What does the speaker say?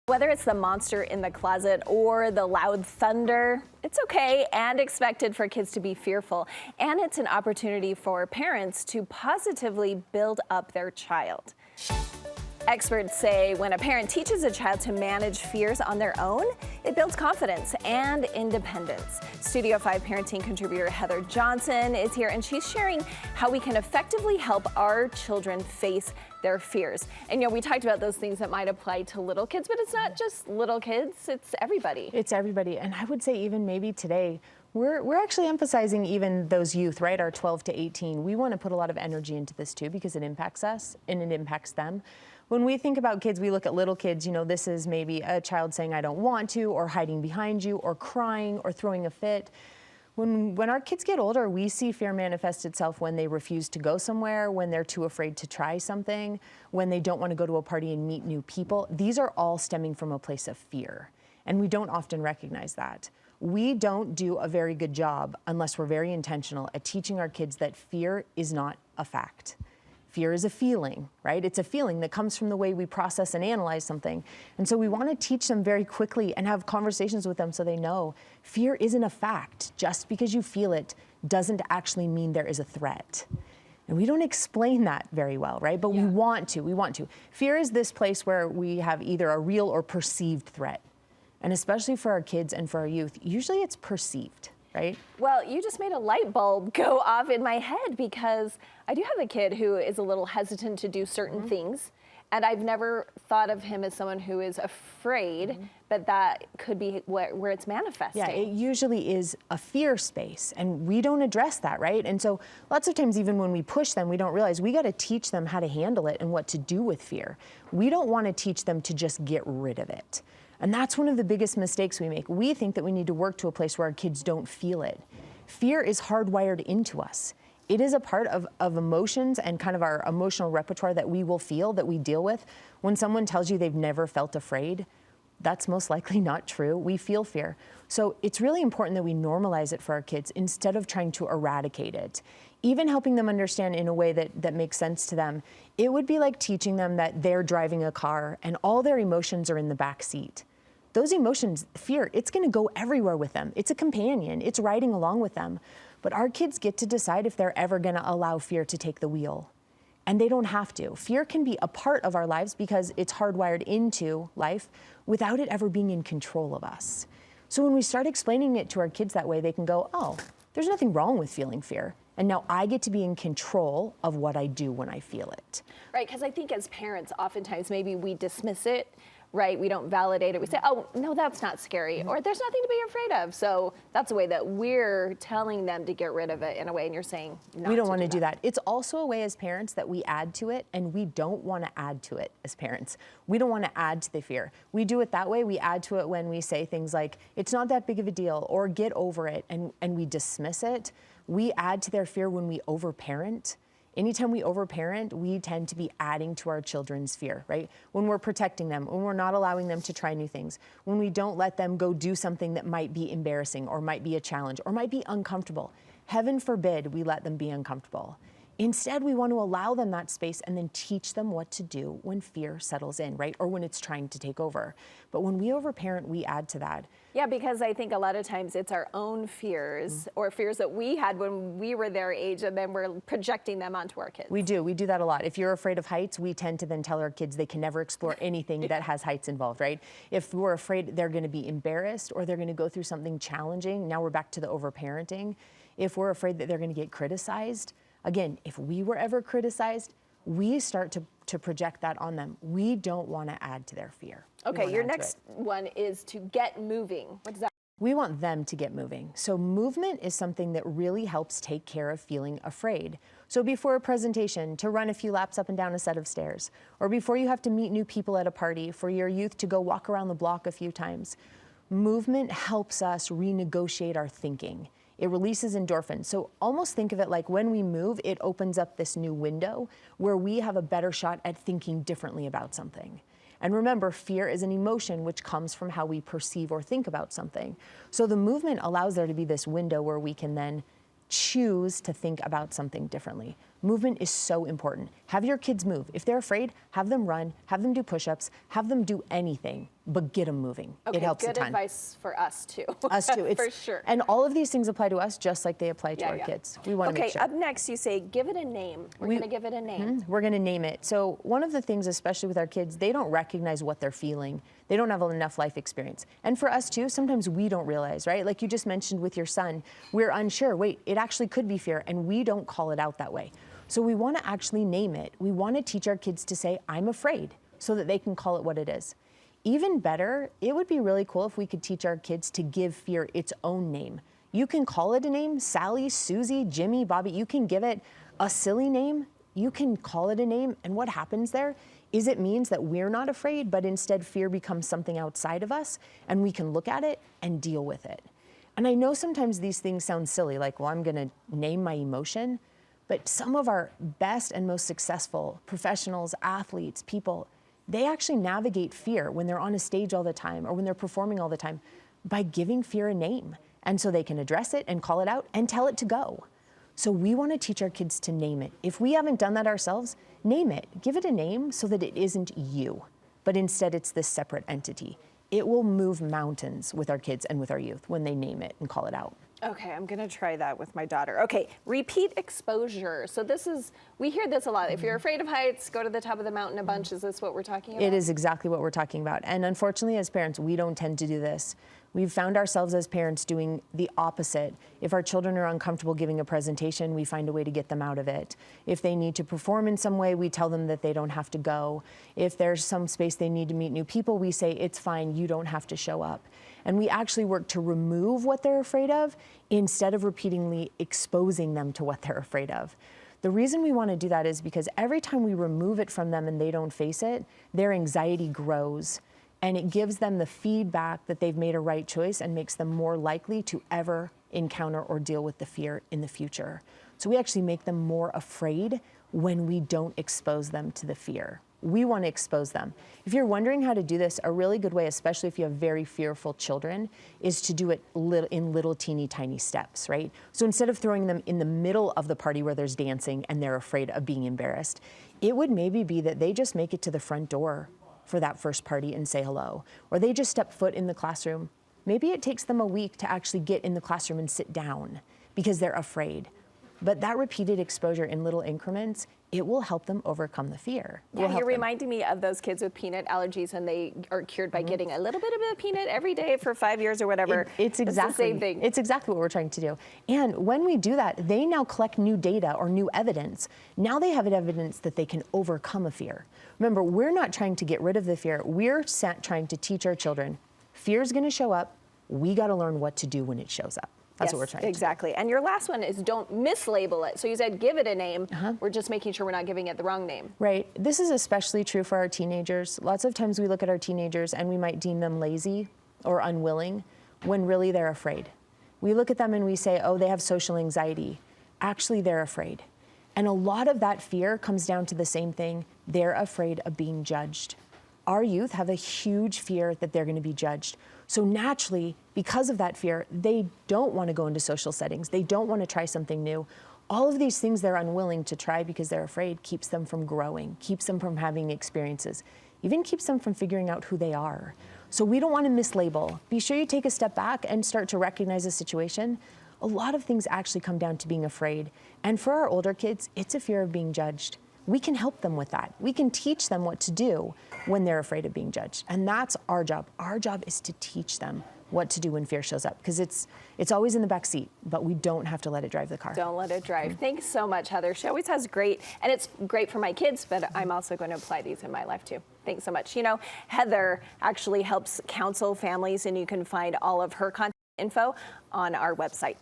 Whether it's the monster in the closet or the loud thunder, it's okay and expected for kids to be fearful. And it's an opportunity for parents to positively build up their child. Experts say when a parent teaches a child to manage fears on their own, it builds confidence and independence. Studio 5 parenting contributor Heather Johnson is here, and she's sharing how we can effectively help our children face their fears. And we talked about those things that might apply to little kids, but it's not just little kids, it's everybody. It's everybody. And I would say even maybe today, we're actually emphasizing even those youth, right? Our 12 to 18. We want to put a lot of energy into this too because it impacts us and it impacts them. When we think about kids, we look at little kids, this is maybe a child saying, I don't want to, or hiding behind you, or crying, or throwing a fit. When our kids get older, we see fear manifest itself when they refuse to go somewhere, when they're too afraid to try something, when they don't want to go to a party and meet new people. These are all stemming from a place of fear, and we don't often recognize that. We don't do a very good job, unless we're very intentional, at teaching our kids that fear is not a fact. Fear is a feeling, right? It's a feeling that comes from the way we process and analyze something. And so we want to teach them very quickly and have conversations with them so they know fear isn't a fact. Just because you feel it doesn't actually mean there is a threat. And we don't explain that very well, right? But we want to. Fear is this place where we have either a real or perceived threat. And especially for our kids and for our youth, usually it's perceived. Right? Well, you just made a light bulb go off in my head because I do have a kid who is a little hesitant to do certain things. And I've never thought of him as someone who is afraid, but that could be where it's manifesting. Yeah, it usually is a fear space, and we don't address that, right? And so lots of times, even when we push them, we don't realize we got to teach them how to handle it and what to do with fear. We don't want to teach them to just get rid of it. And that's one of the biggest mistakes we make. We think that we need to work to a place where our kids don't feel it. Fear is hardwired into us. It is a part of emotions and kind of our emotional repertoire that we will feel, that we deal with. When someone tells you they've never felt afraid, that's most likely not true. We feel fear. So it's really important that we normalize it for our kids instead of trying to eradicate it. Even helping them understand in a way that makes sense to them. It would be like teaching them that they're driving a car and all their emotions are in the back seat. Those emotions, fear, it's going to go everywhere with them. It's a companion. It's riding along with them. But our kids get to decide if they're ever going to allow fear to take the wheel. And they don't have to. Fear can be a part of our lives because it's hardwired into life without it ever being in control of us. So when we start explaining it to our kids that way, they can go, oh, there's nothing wrong with feeling fear. And now I get to be in control of what I do when I feel it. Right, because I think as parents, oftentimes maybe we dismiss it. Right, we don't validate it. We say, oh, no, that's not scary, or there's nothing to be afraid of. So that's a way that we're telling them to get rid of it in a way, and you're saying not we don't want to do that. It's also a way as parents that we add to it, and we don't want to add to it as parents. We don't want to add to the fear. We do it that way. We add to it when we say things like, it's not that big of a deal, or get over it, and we dismiss it. We add to their fear when we overparent. Anytime we overparent, we tend to be adding to our children's fear, right? When we're protecting them, when we're not allowing them to try new things, when we don't let them go do something that might be embarrassing or might be a challenge or might be uncomfortable. Heaven forbid we let them be uncomfortable. Instead, we want to allow them that space and then teach them what to do when fear settles in, right? Or when it's trying to take over. But when we overparent, we add to that. Yeah, because I think a lot of times it's our own fears or fears that we had when we were their age, and then we're projecting them onto our kids. We do that a lot. If you're afraid of heights, we tend to then tell our kids they can never explore anything that has heights involved, right? If we're afraid they're going to be embarrassed or they're going to go through something challenging, now we're back to the overparenting. If we're afraid that they're going to get criticized, again, if we were ever criticized, we start to project that on them. We don't want to add to their fear. Okay, your next one is to get moving. What does that mean? We want them to get moving. So movement is something that really helps take care of feeling afraid. So before a presentation, to run a few laps up and down a set of stairs, or before you have to meet new people at a party, for your youth to go walk around the block a few times. Movement helps us renegotiate our thinking. It releases endorphins. So almost think of it like when we move, it opens up this new window where we have a better shot at thinking differently about something. And remember, fear is an emotion which comes from how we perceive or think about something. So the movement allows there to be this window where we can then choose to think about something differently. Movement is so important. Have your kids move. If they're afraid, have them run, have them do push-ups, have them do anything, but get them moving. Okay, it helps a good ton. advice for us too. Us too. For sure. And all of these things apply to us just like they apply to our Yeah. kids. We want to make sure. Okay, up next you say give it a name. We're going to give it a name. We're going to name it. So one of the things, especially with our kids, they don't recognize what they're feeling. They don't have enough life experience. And for us too, sometimes we don't realize, right? Like you just mentioned with your son, we're unsure. Wait, it actually could be fear, and we don't call it out that way. So we want to actually name it. We want to teach our kids to say, I'm afraid, so that they can call it what it is. Even better, it would be really cool if we could teach our kids to give fear its own name. You can call it a name, Sally, Susie, Jimmy, Bobby. You can give it a silly name. You can call it a name. And what happens there is it means that we're not afraid, but instead fear becomes something outside of us, and we can look at it and deal with it. And I know sometimes these things sound silly, like, well, I'm going to name my emotion. But some of our best and most successful professionals, athletes, people, they actually navigate fear when they're on a stage all the time or when they're performing all the time by giving fear a name. And so they can address it and call it out and tell it to go. So we want to teach our kids to name it. If we haven't done that ourselves, name it. Give it a name so that it isn't you, but instead it's this separate entity. It will move mountains with our kids and with our youth when they name it and call it out. Okay, I'm going to try that with my daughter. Okay, repeat exposure. So we hear this a lot. If you're afraid of heights, go to the top of the mountain a bunch. Is this what we're talking about? It is exactly what we're talking about. And unfortunately, as parents, we don't tend to do this. We've found ourselves as parents doing the opposite. If our children are uncomfortable giving a presentation, we find a way to get them out of it. If they need to perform in some way, we tell them that they don't have to go. If there's some space they need to meet new people, we say, it's fine, you don't have to show up. And we actually work to remove what they're afraid of instead of repeatedly exposing them to what they're afraid of. The reason we want to do that is because every time we remove it from them and they don't face it, their anxiety grows. And it gives them the feedback that they've made a right choice and makes them more likely to ever encounter or deal with the fear in the future. So we actually make them more afraid when we don't expose them to the fear. We want to expose them. If you're wondering how to do this, a really good way, especially if you have very fearful children, is to do it in little teeny tiny steps, right? So instead of throwing them in the middle of the party where there's dancing and they're afraid of being embarrassed, it would maybe be that they just make it to the front door for that first party and say hello, or they just step foot in the classroom. Maybe it takes them a week to actually get in the classroom and sit down because they're afraid. But that repeated exposure in little increments, it will help them overcome the fear. Yeah, you're reminding me of those kids with peanut allergies, and they are cured by getting a little bit of a peanut every day for 5 years or whatever. It's exactly the same thing. It's exactly what we're trying to do. And when we do that, they now collect new data or new evidence. Now they have evidence that they can overcome a fear. Remember, we're not trying to get rid of the fear. We're trying to teach our children, fear is going to show up. We got to learn what to do when it shows up. That's what we're trying to do. Exactly. And your last one is don't mislabel it. So you said give it a name. We're just making sure we're not giving it the wrong name. Right. This is especially true for our teenagers. Lots of times we look at our teenagers and we might deem them lazy or unwilling when really they're afraid. We look at them and we say, oh, they have social anxiety. Actually, they're afraid. And a lot of that fear comes down to the same thing. They're afraid of being judged. Our youth have a huge fear that they're going to be judged. So naturally, because of that fear, they don't want to go into social settings. They don't want to try something new. All of these things they're unwilling to try because they're afraid keeps them from growing, keeps them from having experiences, even keeps them from figuring out who they are. So we don't want to mislabel. Be sure you take a step back and start to recognize the situation. A lot of things actually come down to being afraid. And for our older kids, it's a fear of being judged. We can help them with that. We can teach them what to do when they're afraid of being judged. And that's our job. Our job is to teach them what to do when fear shows up, because it's always in the back seat, but we don't have to let it drive the car. Don't let it drive. Thanks so much, Heather. She always has great, and it's great for my kids, but I'm also going to apply these in my life too. Thanks so much. You know, Heather actually helps counsel families, and you can find all of her contact info on our website.